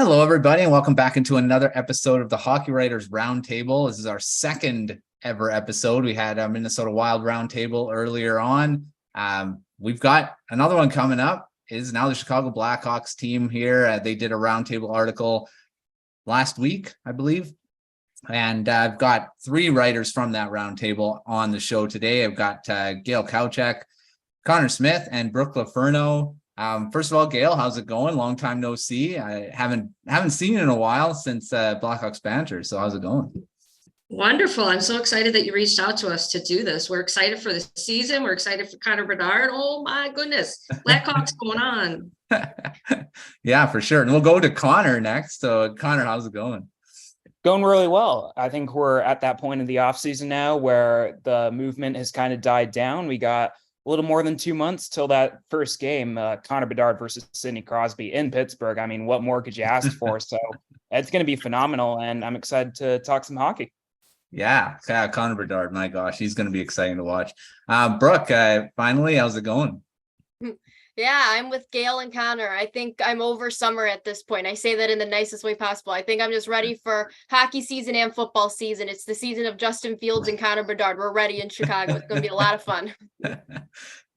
Hello, everybody, and welcome back into another episode of the Hockey Writers Roundtable. This is our second ever episode. We had a Minnesota Wild Roundtable earlier on. We've got another one coming up. It is now the Chicago Blackhawks team here. They did a roundtable article last week, I believe. And I've got three writers from that roundtable on the show today. I've got Gail Kauchak, Connor Smith, and Brooke LoFurno. First of all, Gail, how's it going? Long time no see. I haven't seen you in a while since Blackhawks banter. So how's it going? Wonderful. I'm so excited that you reached out to us to do this. We're excited for the season. We're excited for Connor Bedard. Oh my goodness. Blackhawks going on. Yeah, for sure. And we'll go to Connor next. So Connor, how's it going? Going really well. I think we're at that point in the offseason now where the movement has kind of died down. We got a little more than 2 months till that first game, Connor Bedard versus Sidney Crosby in Pittsburgh. I mean, what more could you ask for? So it's going to be phenomenal, and I'm excited to talk some hockey. Yeah, Connor Bedard, my gosh, he's going to be exciting to watch. Brooke, finally, how's it going? Yeah, I'm with Gail and Connor. I think I'm over summer at this point. I say that in the nicest way possible. I think I'm just ready for hockey season and football season. It's the season of Justin Fields and Connor Bedard. We're ready in Chicago. It's going to be a lot of fun.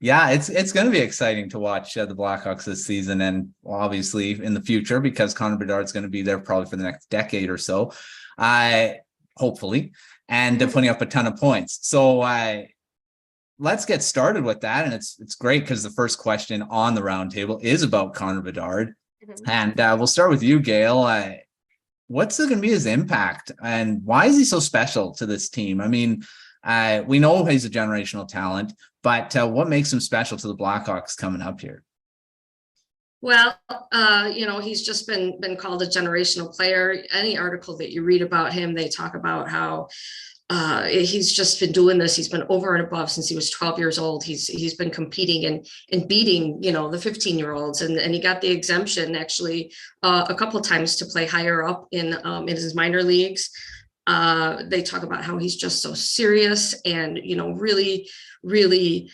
Yeah, it's going to be exciting to watch the Blackhawks this season, and obviously in the future, because Connor Bedard's going to be there probably for the next decade or so, hopefully, and putting up a ton of points. So let's get started with that. And it's great because the first question on the roundtable is about Connor Bedard. Mm-hmm. And we'll start with you, Gail. What's going to be his impact, and why is he so special to this team? I mean, we know he's a generational talent, but what makes him special to the Blackhawks coming up here? Well, he's just been called a generational player. Any article that you read about him, they talk about how he's just been doing this. He's been over and above since he was 12 years old. He's been competing and beating, the 15-year-olds, and he got the exemption actually a couple of times to play higher up in his minor leagues. They talk about how he's just so serious and, really, really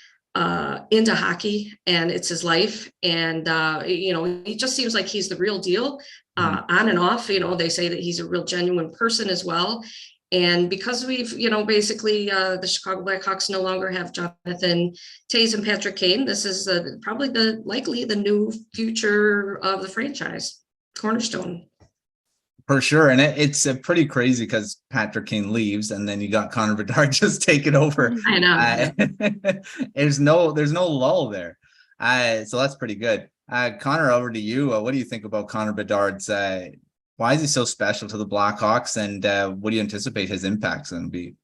into hockey, and it's his life. And, he just seems like he's the real deal on and off. They say that he's a real genuine person as well. And because we've, basically the Chicago Blackhawks no longer have Jonathan Toews and Patrick Kane, this is probably likely the new future of the franchise, cornerstone. For sure. And it's pretty crazy because Patrick Kane leaves and then you got Connor Bedard just taking over. I know. There's no lull there. So that's pretty good. Connor, over to you. What do you think about Connor Bedard's why is he so special to the Blackhawks, and what do you anticipate his impact's going to be?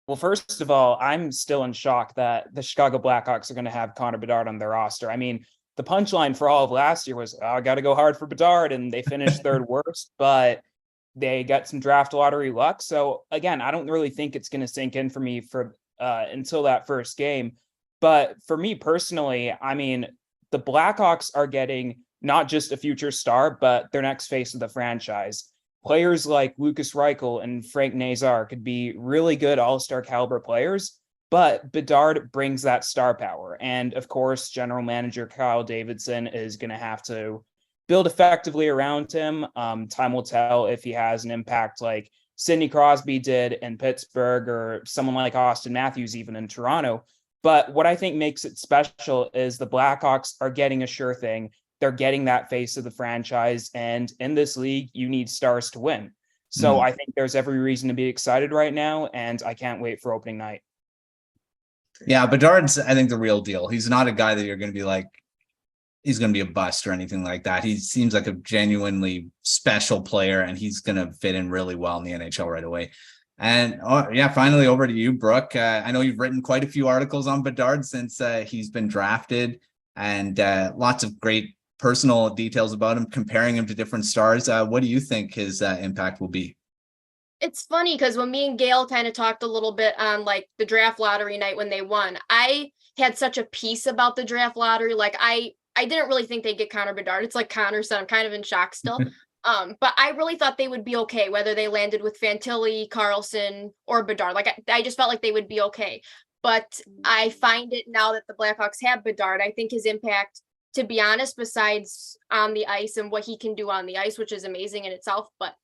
Well, first of all, I'm still in shock that the Chicago Blackhawks are going to have Connor Bedard on their roster. I mean, the punchline for all of last year was, I got to go hard for Bedard, and they finished third worst, but they got some draft lottery luck. So again, I don't really think it's going to sink in for me for until that first game. But for me personally, I mean, the Blackhawks are getting not just a future star, but their next face of the franchise. Players like Lukas Reichel and Frank Nazar could be really good all-star caliber players, but Bedard brings that star power. And of course, general manager Kyle Davidson is going to have to build effectively around him. Time will tell if he has an impact like Sidney Crosby did in Pittsburgh, or someone like Austin Matthews even in Toronto. But what I think makes it special is the Blackhawks are getting a sure thing. They're getting that face of the franchise, and in this league, you need stars to win. So I think there's every reason to be excited right now, and I can't wait for opening night. Yeah, Bedard's, I think, the real deal. He's not a guy that you're going to be like, he's going to be a bust or anything like that. He seems like a genuinely special player, and he's going to fit in really well in the NHL right away. And finally over to you, Brooke. I know you've written quite a few articles on Bedard since he's been drafted, and lots of great personal details about him, comparing him to different stars. What do you think his impact will be? It's funny because when me and Gail kind of talked a little bit on like the draft lottery night when they won, I had such a piece about the draft lottery. Like I didn't really think they'd get Connor Bedard. It's like Connor said, I'm kind of in shock still. But I really thought they would be okay, whether they landed with Fantilli, Carlson, or Bedard. Like I just felt like they would be okay. But I find it now that the Blackhawks have Bedard, I think his impact to be honest, besides on the ice and what he can do on the ice, which is amazing in itself. But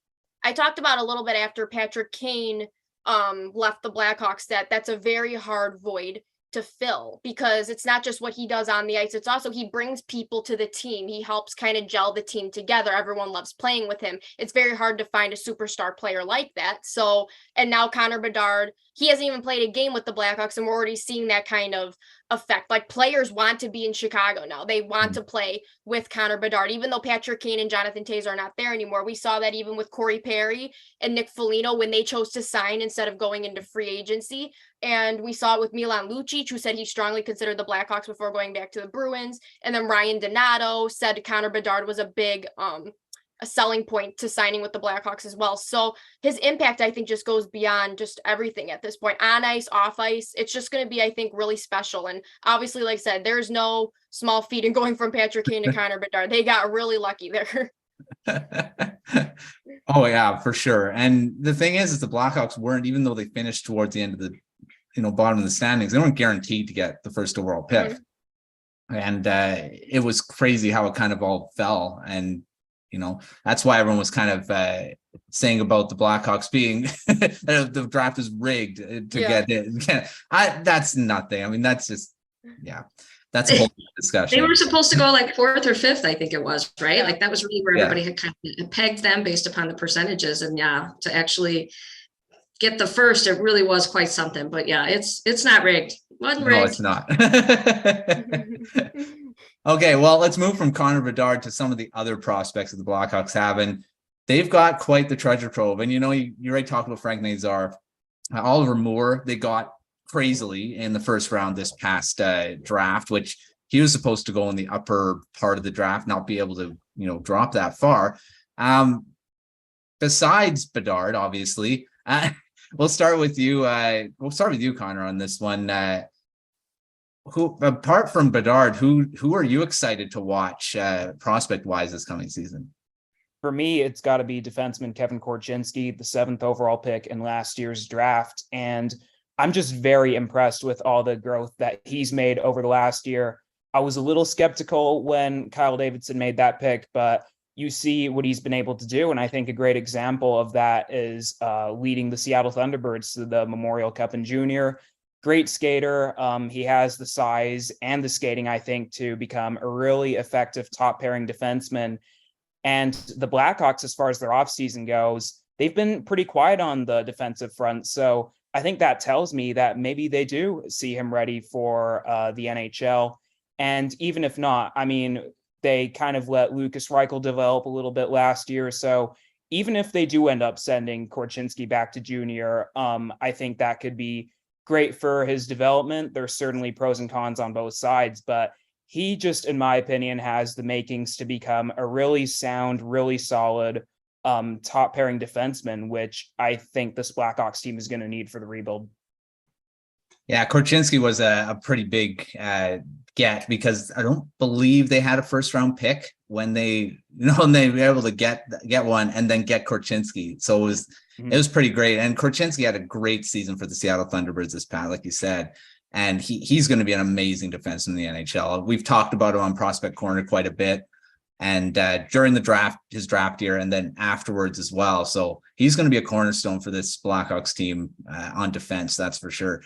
I talked about a little bit after Patrick Kane left the Blackhawks that's a very hard void to fill, because it's not just what he does on the ice, it's also he brings people to the team. He helps kind of gel the team together. Everyone loves playing with him. It's very hard to find a superstar player like that. So, and now Connor Bedard, he hasn't even played a game with the Blackhawks, and we're already seeing that kind of effect. Like, players want to be in Chicago now. They want to play with Connor Bedard, even though Patrick Kane and Jonathan Toews are not there anymore. We saw that even with Corey Perry and Nick Foligno when they chose to sign instead of going into free agency. And we saw it with Milan Lucic, who said he strongly considered the Blackhawks before going back to the Bruins. And then Ryan Donato said Connor Bedard was a big a selling point to signing with the Blackhawks as well. So his impact, I think, just goes beyond just everything at this point. On ice, off ice, it's just going to be, I think, really special. And obviously, like I said, there's no small feat in going from Patrick Kane to Connor Bedard. They got really lucky there. Oh yeah, for sure. And the thing is the Blackhawks weren't, even though they finished towards the end of the bottom of the standings, they weren't guaranteed to get the first overall pick. And it was crazy how it kind of all fell. And that's why everyone was kind of saying about the Blackhawks being the draft is rigged to get it. That's nothing. I mean, that's just, that's a whole discussion. They were supposed to go like 4th or 5th, I think it was, right? Like that was really where everybody had kind of pegged them based upon the percentages. And to actually get the first, it really was quite something. But it's not rigged. Wasn't rigged. No, it's not. Okay, well, let's move from Connor Bedard to some of the other prospects that the Blackhawks have, and they've got quite the treasure trove. And you already talked about Frank Nazar, Oliver Moore. They got crazily in the first round this past draft, which he was supposed to go in the upper part of the draft, not be able to drop that far. Besides Bedard, obviously, we'll start with you. We'll start with you, Connor, on this one. Who, apart from Bedard, who are you excited to watch prospect wise this coming season? For me, it's got to be defenseman Kevin Korchinski, the 7th overall pick in last year's draft. And I'm just very impressed with all the growth that he's made over the last year. I was a little skeptical when Kyle Davidson made that pick, but you see what he's been able to do. And I think a great example of that is leading the Seattle Thunderbirds to the Memorial Cup in junior. Great skater. He has the size and the skating, I think, to become a really effective top pairing defenseman. And the Blackhawks, as far as their offseason goes, they've been pretty quiet on the defensive front. So I think that tells me that maybe they do see him ready for the NHL. And even if not, I mean, they kind of let Lukas Reichel develop a little bit last year. So even if they do end up sending Korchinski back to junior, I think that could be great for his development. There's certainly pros and cons on both sides, but he just, in my opinion, has the makings to become a really sound, really solid top pairing defenseman, which I think this Blackhawks team is going to need for the rebuild. Yeah, Korchinski was a pretty big get, because I don't believe they had a first round pick when they were able to get one and then get Korchinski. So it was pretty great. And Korchinski had a great season for the Seattle Thunderbirds this past, like you said, and he's going to be an amazing defenseman in the NHL. We've talked about him on Prospect Corner quite a bit, and during the draft, his draft year, and then afterwards as well. So he's going to be a cornerstone for this Blackhawks team on defense. That's for sure.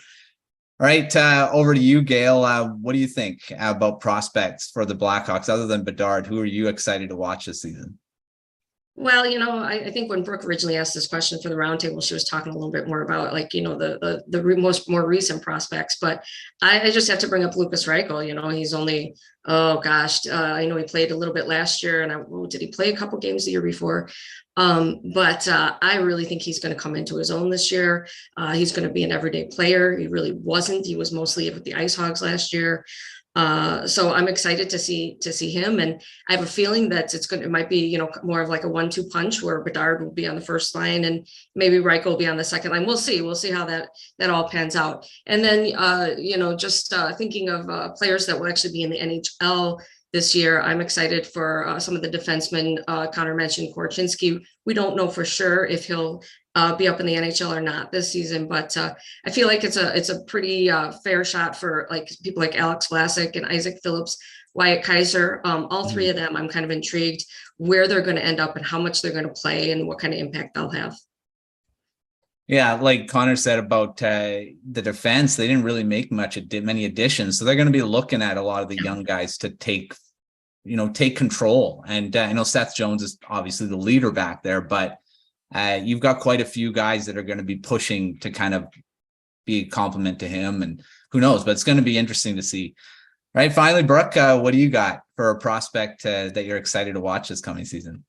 All right, over to you, Gail. What do you think about prospects for the Blackhawks other than Bedard? Who are you excited to watch this season? Well, I think when Brooke originally asked this question for the roundtable, she was talking a little bit more about the more recent prospects. But I just have to bring up Lukas Reichel. He's only, I know he played a little bit last year, and did he play a couple games the year before? But I really think he's going to come into his own this year. He's going to be an everyday player. He really wasn't. He was mostly with the Ice Hogs last year. So I'm excited to see him, and I have a feeling that it might be, more of like a 1-2 punch where Bedard will be on the first line and maybe Reichel will be on the second line. We'll see how that all pans out. And then, just thinking of players that will actually be in the NHL this year, I'm excited for some of the defensemen. Connor mentioned Korchinski. We don't know for sure if he'll be up in the NHL or not this season, but I feel like it's a pretty fair shot for like people like Alex Vlasic and Isaac Phillips. Wyatt Kaiser. All three of them, I'm kind of intrigued where they're going to end up and how much they're going to play and what kind of impact they'll have. Yeah, like Connor said about the defense, they didn't really make many additions, so they're going to be looking at a lot of the young guys to take control. And I know Seth Jones is obviously the leader back there, but you've got quite a few guys that are going to be pushing to kind of be a compliment to him, and who knows, but it's going to be interesting to see. All right, finally, Brooke, what do you got for a prospect that you're excited to watch this coming season?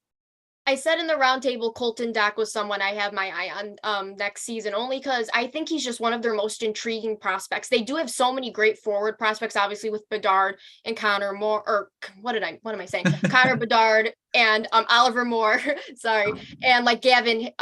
I said in the roundtable, Colton Dach was someone I have my eye on next season, only because I think he's just one of their most intriguing prospects. They do have so many great forward prospects, obviously with Bedard and Connor Moore, or what am I saying? Connor Bedard and Oliver Moore, sorry, and like Gavin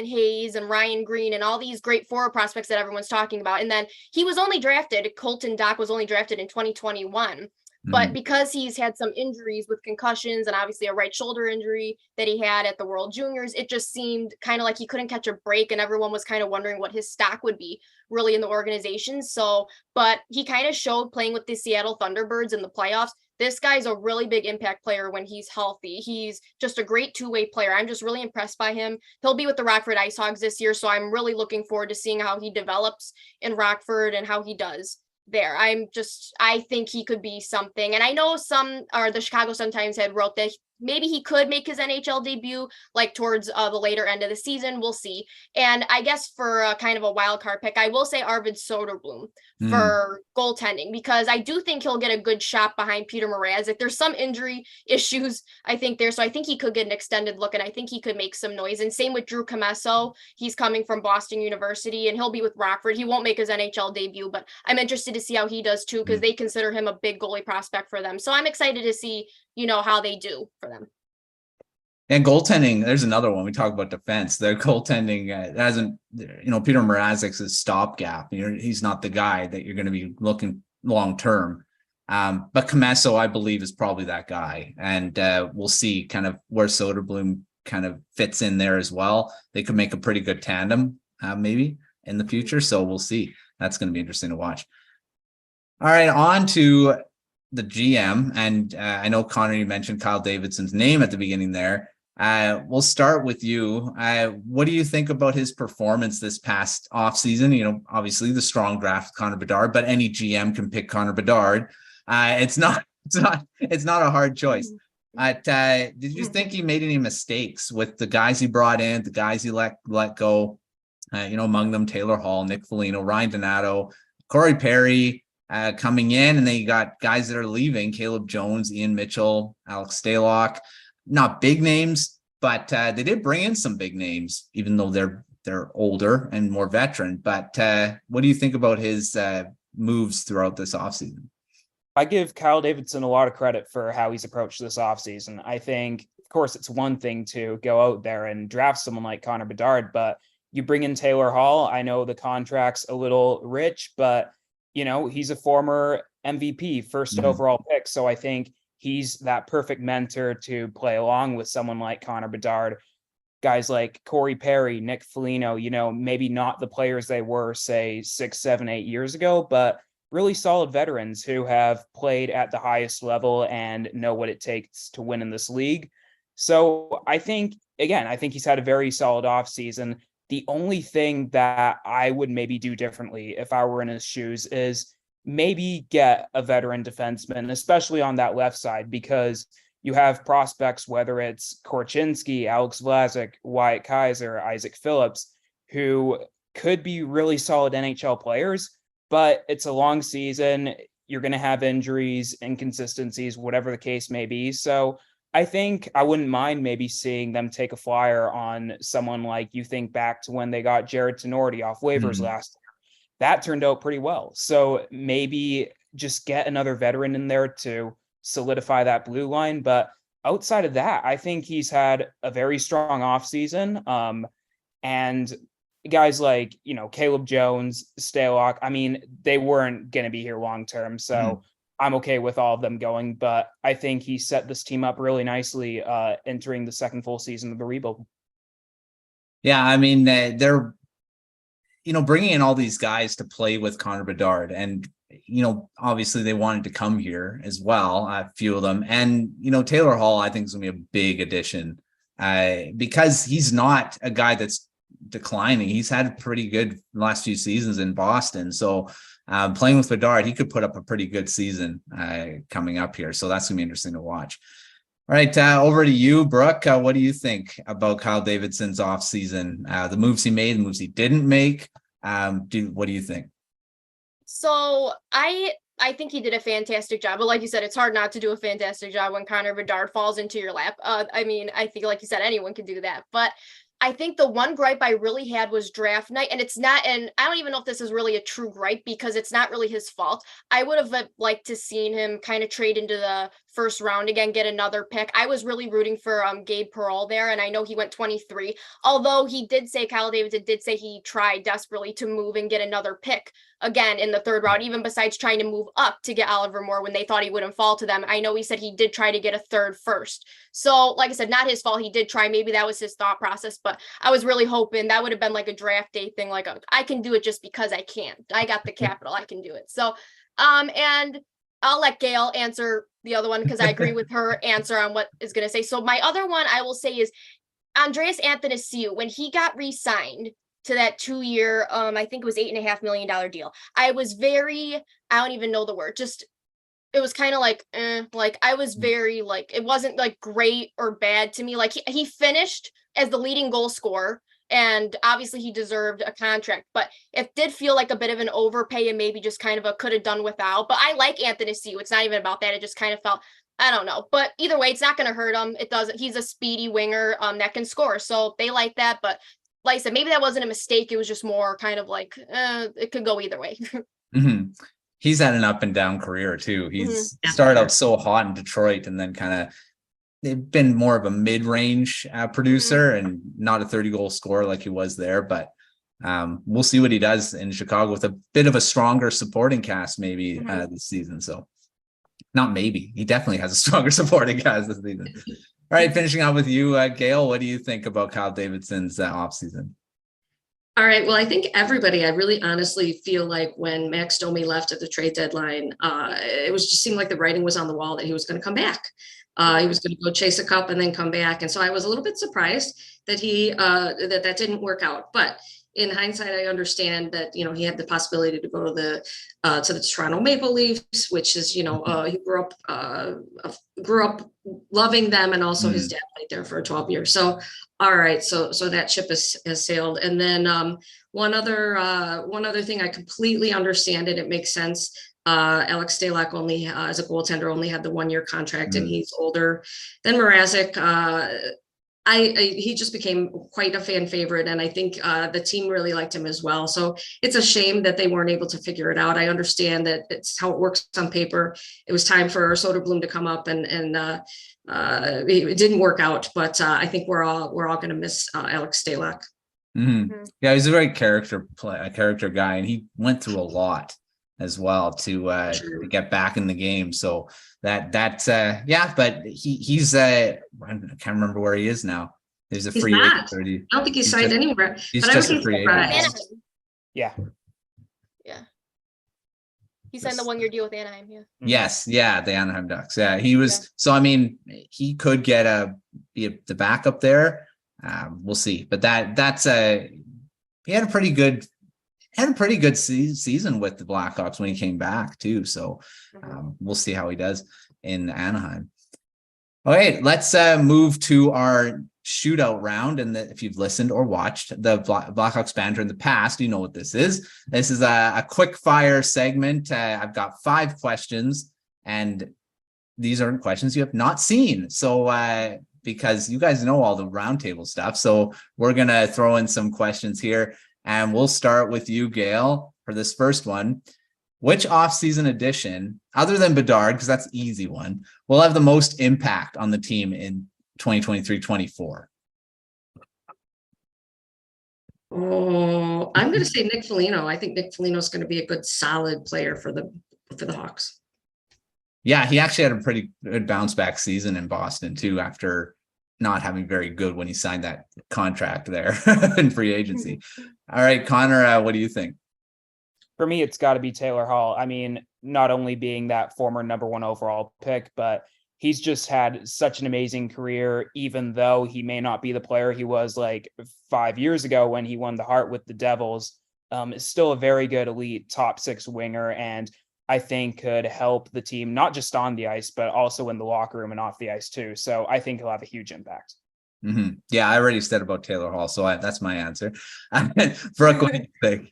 Hayes and Ryan Green and all these great forward prospects that everyone's talking about. And then Colton Dach was only drafted in 2021. But because he's had some injuries with concussions and obviously a right shoulder injury that he had at the World Juniors, it just seemed kind of like he couldn't catch a break, and everyone was kind of wondering what his stock would be really in the organization. So, but he kind of showed playing with the Seattle Thunderbirds in the playoffs. This guy's a really big impact player when he's healthy. He's just a great two-way player. I'm just really impressed by him. He'll be with the Rockford Ice Hogs this year, so I'm really looking forward to seeing how he develops in Rockford and how he does there. I think he could be something. And I know the Chicago Sun-Times had wrote that maybe he could make his NHL debut like towards the later end of the season. We'll see. And I guess for kind of a wild card pick, I will say Arvid Soderblom for goaltending, because I do think he'll get a good shot behind Peter Mrazek. There's some injury issues, I think, there. So I think he could get an extended look, and I think he could make some noise. And same with Drew Commesso. He's coming from Boston University, and he'll be with Rockford. He won't make his NHL debut, but I'm interested to see how he does too, because they consider him a big goalie prospect for them. So I'm excited to see, how they do for them. And goaltending, there's another one. We talk about defense. Their goaltending hasn't, Peter Mrazek's a stopgap. He's not the guy that you're going to be looking long term. But Commesso, I believe, is probably that guy. And we'll see kind of where Soderblom kind of fits in there as well. They could make a pretty good tandem maybe in the future. So we'll see. That's going to be interesting to watch. All right, on to the GM. And I know, Connor, you mentioned Kyle Davidson's name at the beginning there. We'll start with you. What do you think about his performance this past offseason? Obviously the strong draft, Connor Bedard, but any GM can pick Connor Bedard. It's not a hard choice. Did you think he made any mistakes with the guys he brought in, the guys he let go? Among them, Taylor Hall, Nick Foligno, Ryan Donato, Corey Perry coming in, and then you got guys that are leaving: Caleb Jones, Ian Mitchell, Alex Stalock. Not big names, but they did bring in some big names, even though they're older and more veteran. But what do you think about his moves throughout this offseason? I give Kyle Davidson a lot of credit for how he's approached this offseason. I think, of course, it's one thing to go out there and draft someone like Connor Bedard, but you bring in Taylor Hall. I know the contract's a little rich, but he's a former MVP, first overall pick. So I think he's that perfect mentor to play along with someone like Connor Bedard. Guys like Corey Perry, Nick Foligno, maybe not the players they were, say, 6, 7, 8 years ago, but really solid veterans who have played at the highest level and know what it takes to win in this league. So I think he's had a very solid offseason. The only thing that I would maybe do differently if I were in his shoes is maybe get a veteran defenseman, especially on that left side, because you have prospects, whether it's Korchinski, Alex Vlasic, Wyatt Kaiser, Isaac Phillips, who could be really solid NHL players, but it's a long season. You're going to have injuries, inconsistencies, whatever the case may be. So I think I wouldn't mind maybe seeing them take a flyer on someone like, you think back to when they got Jared Tenorti off waivers last year. That turned out pretty well. So maybe just get another veteran in there to solidify that blue line. But outside of that, I think he's had a very strong offseason. And guys like, Caleb Jones, Stalock, they weren't going to be here long term. So I'm okay with all of them going. But I think he set this team up really nicely entering the second full season of the rebuild. Yeah, they're bringing in all these guys to play with Connor Bedard, and obviously they wanted to come here as well, a few of them. And, Taylor Hall, I think is going to be a big addition because he's not a guy that's declining. He's had pretty good last few seasons in Boston. So playing with Bedard, he could put up a pretty good season coming up here. So that's going to be interesting to watch. All right, over to you, Brooke. What do you think about Kyle Davidson's offseason? The moves he made, the moves he didn't make. What do you think? So I think he did a fantastic job, but like you said, it's hard not to do a fantastic job when Connor Bedard falls into your lap. I think like you said, anyone can do that, but I think the one gripe I really had was draft night, and I don't even know if this is really a true gripe because it's not really his fault. I would have liked to seen him kind of trade into the first round again, get another pick. I was really rooting for Gabe Perreault there, and I know he went 23, although Kyle Davidson did say he tried desperately to move and get another pick again in the third round, even besides trying to move up to get Oliver Moore when they thought he wouldn't fall to them. I know he said he did try to get a third first. So like I said, not his fault. He did try. Maybe that was his thought process, but I was really hoping that would have been like a draft day thing. Like I can do it just because I can. I got the capital. I can do it. So, and I'll let Gail answer the other one because I agree with her answer on what is going to say. So my other one I will say is Andreas Athanasiou, when he got re-signed to that 2-year, I think it was $8.5 million deal. I was I don't even know the word, just, it was kind of like I was very it wasn't like great or bad to me. Like he finished as the leading goal scorer, and obviously he deserved a contract, but it did feel like a bit of an overpay and maybe just kind of a could have done without. But I like Athanasiou. It's not even about that. It just kind of felt, I don't know, but either way, it's not going to hurt him. It doesn't. He's a speedy winger that can score. So they like that. But like I said, maybe that wasn't a mistake. It was just more kind of like it could go either way. Mm-hmm. He's had an up and down career too. He's started out so hot in Detroit and then kind of they've been more of a mid-range producer and not a 30-goal scorer like he was there. But we'll see what he does in Chicago with a bit of a stronger supporting cast maybe this season. So not maybe, he definitely has a stronger supporting cast this season. All right, finishing out with you, Gail, what do you think about Kyle Davidson's offseason? All right. Well, I think everybody, I really honestly feel like when Max Domi left at the trade deadline, it was just seemed like the writing was on the wall that he was going to come back. He was going to go chase a cup and then come back. And so I was a little bit surprised that that didn't work out. But in hindsight, I understand that, he had the possibility to go to the Toronto Maple Leafs, which is, he grew up loving them. And also his dad played there for 12 years. So, all right. So that ship has sailed. And then one other thing, I completely understand it. It makes sense. Alex Stalock only, as a goaltender, only had the 1-year contract, and he's older than Mrazek. He just became quite a fan favorite, and I think the team really liked him as well. So it's a shame that they weren't able to figure it out. I understand that it's how it works on paper. It was time for Soderblom to come up, and it didn't work out. But I think we're all going to miss Alex Stalock. Yeah, he's a very character guy, and he went through a lot as well to get back in the game. So but he's I can't remember where he is now. He's a free agent. I don't think he's signed anywhere. He's just a free agent. Yeah. He signed the 1-year deal with Anaheim. Yeah. Yes. Yeah. The Anaheim Ducks. Yeah. He was. Yeah. So, I mean, he could get be the backup there. We'll see. But he had a pretty good season with the Blackhawks when he came back too. So we'll see how he does in Anaheim. All right, let's move to our shootout round. And if you've listened or watched the Blackhawks banter in the past, you know what this is. This is a quick fire segment. I've got 5 questions, and these are questions you have not seen. So because you guys know all the roundtable stuff, so we're going to throw in some questions here. And we'll start with you, Gail, for this first one. Which offseason addition, other than Bedard, because that's an easy one, will have the most impact on the team in 2023-24? Oh, I'm going to say Nick Foligno. I think Nick Foligno is going to be a good, solid player for the Hawks. Yeah, he actually had a pretty good bounce back season in Boston too, after not having very good when he signed that contract there in free agency. All right, Connor, what do you think? For me, it's got to be Taylor Hall. I mean, not only being that former #1 overall pick, but he's just had such an amazing career, even though he may not be the player he was like 5 years ago when he won the Hart with the Devils. Is still a very good elite top 6 winger, and I think could help the team, not just on the ice, but also in the locker room and off the ice too. So I think he'll have a huge impact. Yeah, I already said about Taylor Hall, so that's my answer. Brooke, what do you think?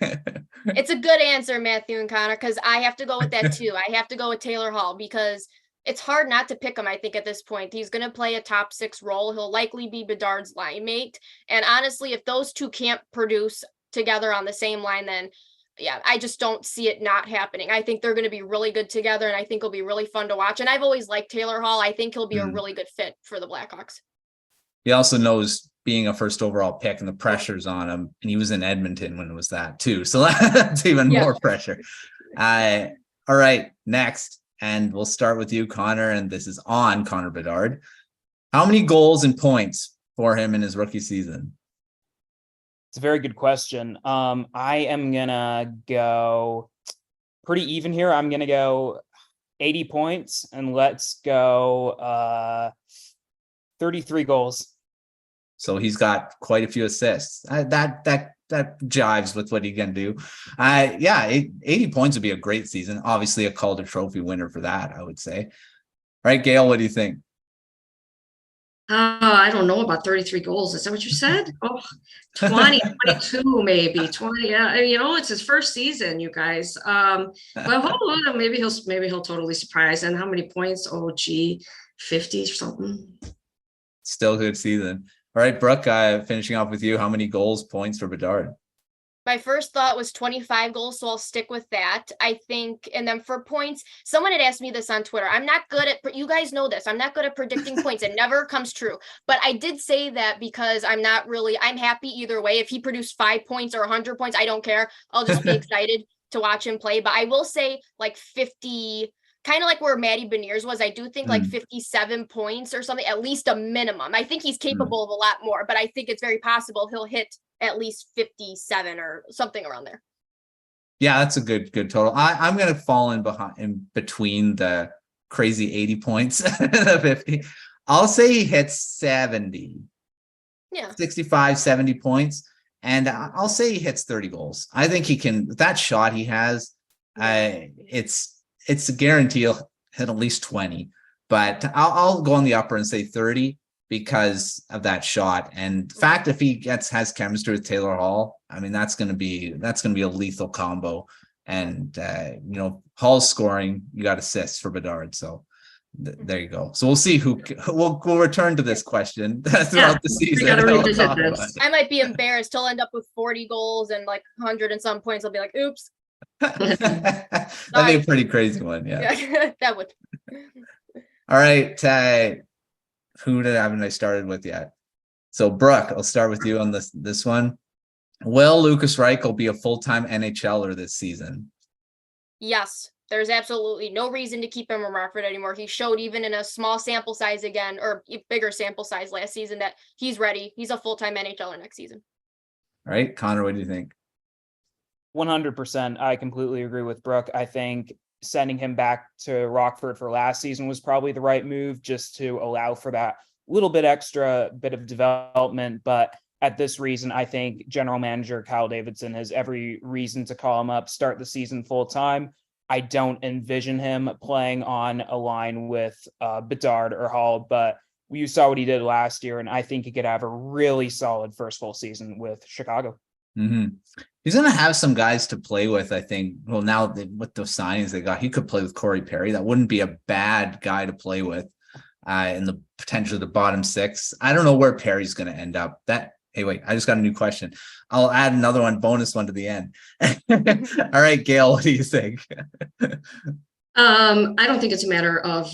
It's a good answer, Matthew and Connor, because I have to go with that too. I have to go with Taylor Hall because it's hard not to pick him, I think, at this point. He's going to play a top 6 role. He'll likely be Bedard's line mate. And honestly, if those two can't produce together on the same line, then yeah, I just don't see it not happening. I think they're going to be really good together, and I think it'll be really fun to watch. And I've always liked Taylor Hall. I think he'll be a really good fit for the Blackhawks. He also knows being a first overall pick and the pressures on him. And he was in Edmonton when it was that too. So that's even more pressure. All right, next. And we'll start with you, Connor. And this is on Connor Bedard. How many goals and points for him in his rookie season? It's a very good question. I am going to go pretty even here. I'm going to go 80 points and let's go 33 goals. So he's got quite a few assists. That jives with what he can do. 80 points would be a great season. Obviously a Calder Trophy winner for that, I would say. All right, Gail, what do you think? I don't know about 33 goals. Is that what you said? Oh, 20, 22, maybe 20. Yeah, it's his first season, you guys. Well, hold on. Maybe he'll totally surprise. And how many points? Oh, gee, 50 or something. Still good season. All right, Brooke, finishing off with you. How many goals, points for Bedard? My first thought was 25 goals, so I'll stick with that. I think, and then for points, someone had asked me this on Twitter. I'm not good at, you guys know this, I'm not good at predicting points. It never comes true. But I did say that because I'm happy either way. If he produced 5 points or 100 points, I don't care. I'll just be excited to watch him play. But I will say like 50, kind of like where Matty Beniers was. I do think like 57 points or something, at least a minimum. I think he's capable of a lot more, but I think it's very possible he'll hit at least 57 or something around there. Yeah, that's a good total. I'm going to fall in between the crazy 80 points and the 50. I'll say he hits 70. Yeah. 65, 70 points. And I'll say he hits 30 goals. I think he can, that shot he has, it's a guarantee he'll hit at least 20, but I'll go on the upper and say 30 because of that shot. And the fact, if he has chemistry with Taylor Hall, I mean, that's going to be a lethal combo. And, Hall's scoring, you got assists for Bedard. So there you go. So we'll see we'll return to this question throughout the season. I might be embarrassed. He'll end up with 40 goals and like 100 and some points. I'll be like, oops. That'd be a pretty crazy one. Yeah. That would. All right. Who haven't I started with yet? So Brooke, I'll start with you on this one. Will Lukas Reichel be a full-time NHLer this season? Yes. There's absolutely no reason to keep him in Rockford anymore. He showed even in a small sample size again, or bigger sample size last season, that he's ready. He's a full-time NHLer next season. All right. Connor, what do you think? 100%. I completely agree with Brooke. I think sending him back to Rockford for last season was probably the right move, just to allow for that little bit extra bit of development. But at this reason, I think general manager Kyle Davidson has every reason to call him up, start the season full time. I don't envision him playing on a line with Bedard or Hall, but you saw what he did last year, and I think he could have a really solid first full season with Chicago. Mm-hmm. He's going to have some guys to play with, I think. Well, now with the signings they got, he could play with Corey Perry. That wouldn't be a bad guy to play with in the potentially the bottom 6. I don't know where Perry's going to end up. Hey, wait, I just got a new question. I'll add another bonus one to the end. All right, Gail, what do you think? I don't think it's a matter of,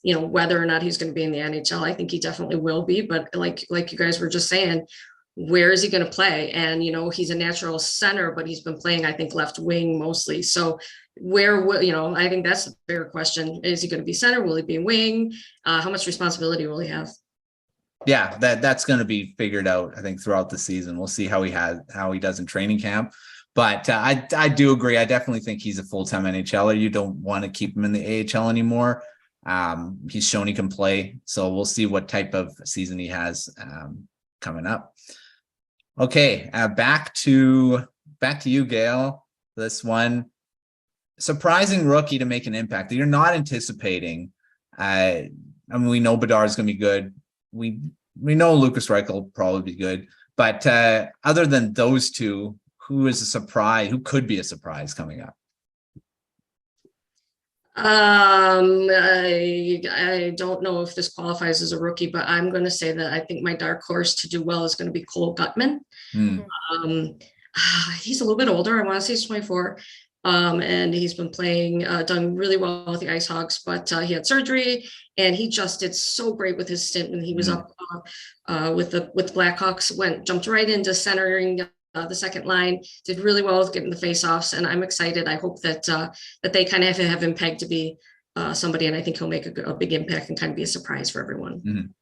whether or not he's going to be in the NHL. I think he definitely will be, but like you guys were just saying, where is he going to play? And, he's a natural center, but he's been playing, I think, left wing mostly. So where will, I think that's a fair question. Is he going to be center? Will he be wing? How much responsibility will he have? Yeah, that's going to be figured out, I think, throughout the season. We'll see how he does in training camp. But I do agree. I definitely think he's a full-time NHLer. You don't want to keep him in the AHL anymore. He's shown he can play, so we'll see what type of season he has coming up. Okay, back to you, Gail. This one, surprising rookie to make an impact that you're not anticipating. I mean, we know Bedard is going to be good. We know Lukas Reichel will probably be good, but other than those two, who is a surprise? Who could be a surprise coming up? I don't know if this qualifies as a rookie, but I'm going to say that I think my dark horse to do well is going to be Cole Gutman. He's a little bit older. I want to say he's 24. And he's been playing, done really well with the Ice Hogs, but he had surgery and he just did so great with his stint when he was up with the Blackhawks, jumped right into centering the second line, did really well with getting the faceoffs, and I'm excited. I hope that they kind of have him pegged to be somebody, and I think he'll make a big impact and kind of be a surprise for everyone.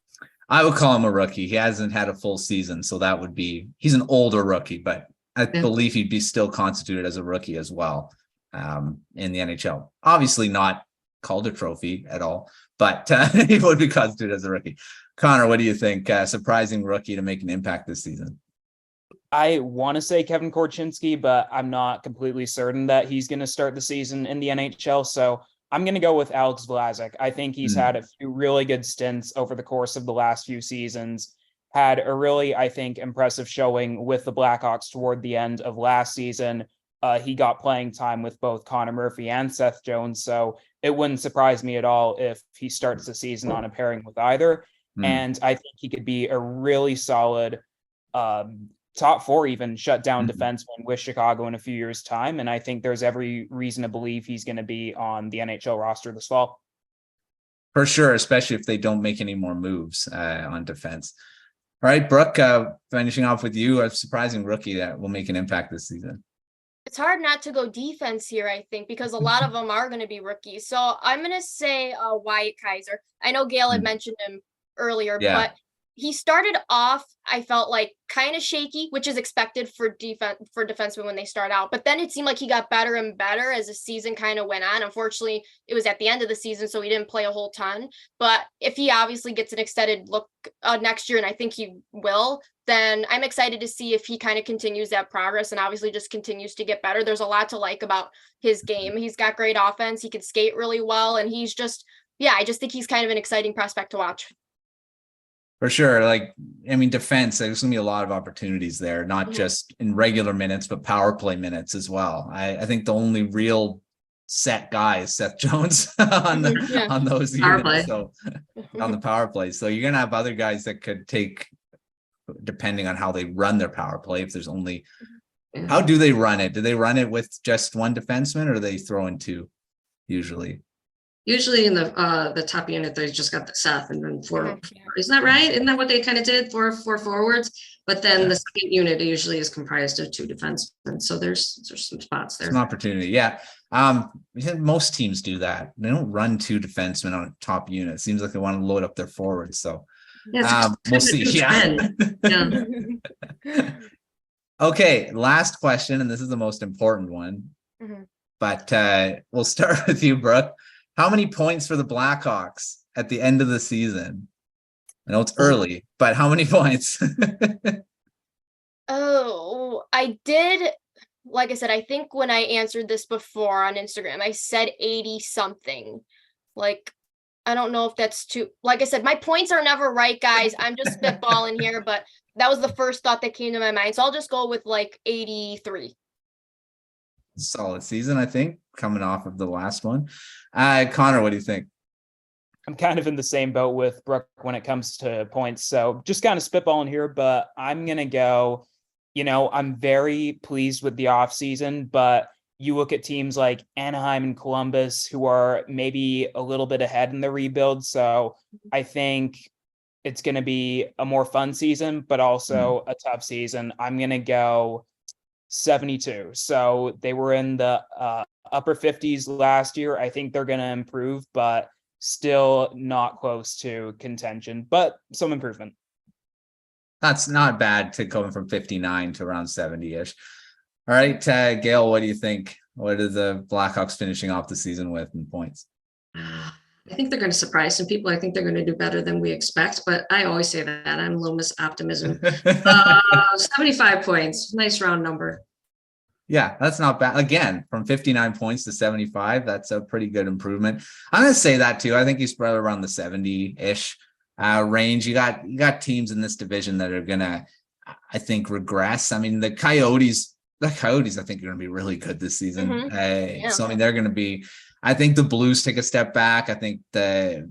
I would call him a rookie. He hasn't had a full season, so that would be, he's an older rookie, but I believe he'd be still constituted as a rookie as well in the NHL. Obviously not Calder Trophy at all, but he would be constituted as a rookie. Connor, what do you think? Surprising rookie to make an impact this season? I want to say Kevin Korchinski, but I'm not completely certain that he's going to start the season in the NHL. So I'm going to go with Alex Vlasic. I think he's had a few really good stints over the course of the last few seasons. Had a really, I think, impressive showing with the Blackhawks toward the end of last season. He got playing time with both Connor Murphy and Seth Jones, so it wouldn't surprise me at all if he starts the season on a pairing with either. And I think he could be a really solid top four, even shutdown defenseman with Chicago in a few years' time. And I think there's every reason to believe he's going to be on the NHL roster this fall. For sure, especially if they don't make any more moves on defense. All right, Brooke, finishing off with you, a surprising rookie that will make an impact this season. It's hard not to go defense here, I think, because a lot of them are going to be rookies. So I'm going to say Wyatt Kaiser. I know Gail had mentioned him earlier, but he started off, I felt like, kind of shaky, which is expected for defensemen when they start out. But then it seemed like he got better and better as the season kind of went on. Unfortunately, it was at the end of the season, so he didn't play a whole ton. But if he obviously gets an extended look next year, and I think he will, then I'm excited to see if he kind of continues that progress and obviously just continues to get better. There's a lot to like about his game. He's got great offense. He can skate really well. And he's just, I just think he's kind of an exciting prospect to watch. For sure. Like, I mean, defense, there's going to be a lot of opportunities there, not just in regular minutes, but power play minutes as well. I think the only real set guy is Seth Jones on those units. So on the power play. So you're going to have other guys that could take, depending on how they run their power play. If there's only, how do they run it? Do they run it with just one defenseman, or do they throw in two usually? Usually in the top unit, they just got the Seth and then four. Isn't that right? Isn't that what they kind of did for forwards? But then the second unit usually is comprised of two defensemen. So there's some spots there. Some opportunity. Yeah. Most teams do that. They don't run two defensemen on a top unit. It seems like they want to load up their forwards. So we'll see. Okay. Last question. And this is the most important one, but we'll start with you, Brooke. How many points for the Blackhawks at the end of the season? I know it's early, but how many points? I did. Like I said, I think when I answered this before on Instagram, I said 80 something. Like, I don't know if that's too, like I said, my points are never right, guys. I'm just spitballing here, but that was the first thought that came to my mind. So I'll just go with like 83. Solid season, I think, coming off of the last one. Connor, what do you think? I'm kind of in the same boat with Brooke when it comes to points. So just kind of spitballing here, but I'm going to go, I'm very pleased with the offseason, but you look at teams like Anaheim and Columbus who are maybe a little bit ahead in the rebuild. So I think it's going to be a more fun season, but also a tough season. I'm going to go 72. So they were in the upper 50s last year. I think they're going to improve, but still not close to contention, but some improvement. That's not bad to go from 59 to around 70-ish. All right, Gail, what do you think? What are the Blackhawks finishing off the season with in points? I think they're going to surprise some people. I think they're going to do better than we expect, but I always say that. I'm a little miss optimism. 75 points. Nice round number. Yeah, that's not bad. Again, from 59 points to 75, that's a pretty good improvement. I'm going to say that too. I think he's probably around the 70-ish range. You got teams in this division that are going to, I think, regress. I mean, the Coyotes, I think, are going to be really good this season. So, I mean, they're going to be, I think the Blues take a step back. I think the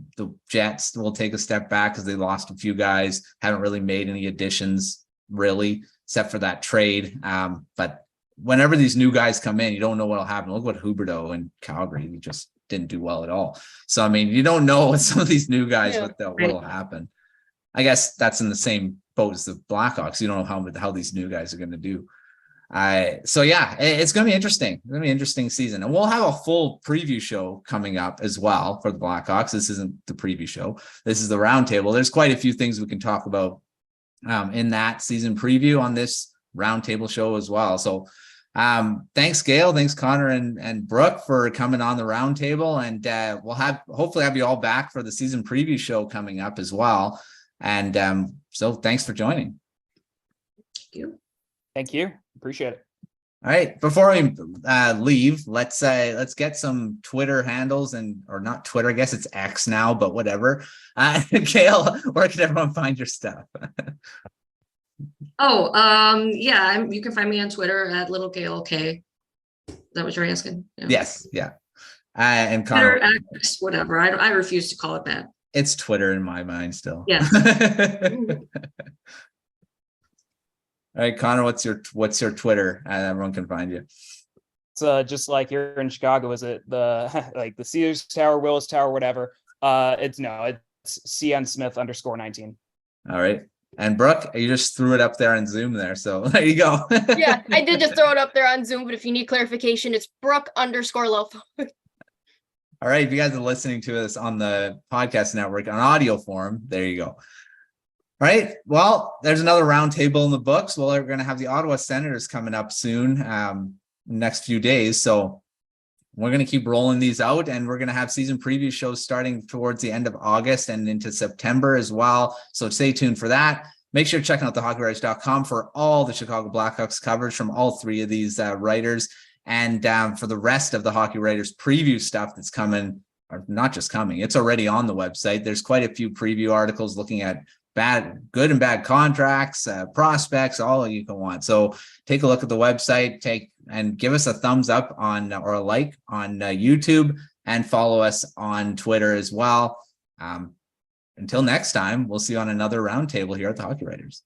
Jets will take a step back because they lost a few guys, haven't really made any additions really, except for that trade. But whenever these new guys come in, you don't know what'll happen. Look what Huberdeau in Calgary, he just didn't do well at all. So, I mean, you don't know with some of these new guys what'll happen. I guess that's in the same boat as the Blackhawks. You don't know how these new guys are going to do. So yeah, it's going to be interesting. It's going to be an interesting season, and we'll have a full preview show coming up as well for the Blackhawks. This isn't the preview show. This is the roundtable. There's quite a few things we can talk about in that season preview on this roundtable show as well. So thanks, Gail. Thanks, Connor and Brooke, for coming on the roundtable, and we'll hopefully have you all back for the season preview show coming up as well. And so thanks for joining. Thank you. Thank you. Appreciate it. All right. Before we leave, let's get some Twitter handles or not Twitter. I guess it's X now, but whatever. Gail, where can everyone find your stuff? Yeah, you can find me on Twitter at Little Gail K. Is that what you're asking? Yeah. Yes. Yeah. And Connor, Twitter, X, whatever. I refuse to call it that. It's Twitter in my mind still. Yeah. All right, Connor, what's your Twitter? Everyone can find you. It's just like you're in Chicago. Is it the like the Sears Tower, Willis Tower, whatever? It's CN Smith _19. All right. And Brooke, you just threw it up there on Zoom there. So there you go. Yeah, I did just throw it up there on Zoom, but if you need clarification, it's Brooke _LoFurno. All right. If you guys are listening to us on the podcast network on audio form, there you go. All right. Well, there's another roundtable in the books. Well, we're going to have the Ottawa Senators coming up soon, next few days. So we're going to keep rolling these out, and we're going to have season preview shows starting towards the end of August and into September as well. So stay tuned for that. Make sure to check out the hockeywriters.com for all the Chicago Blackhawks coverage from all three of these writers. And for the rest of the Hockey Writers preview stuff that's coming, or not just coming, it's already on the website. There's quite a few preview articles looking at good and bad contracts, prospects, all you can want. So take a look at the website, and give us a thumbs up or a like on YouTube, and follow us on Twitter as well. Until next time, we'll see you on another roundtable here at the Hockey Writers.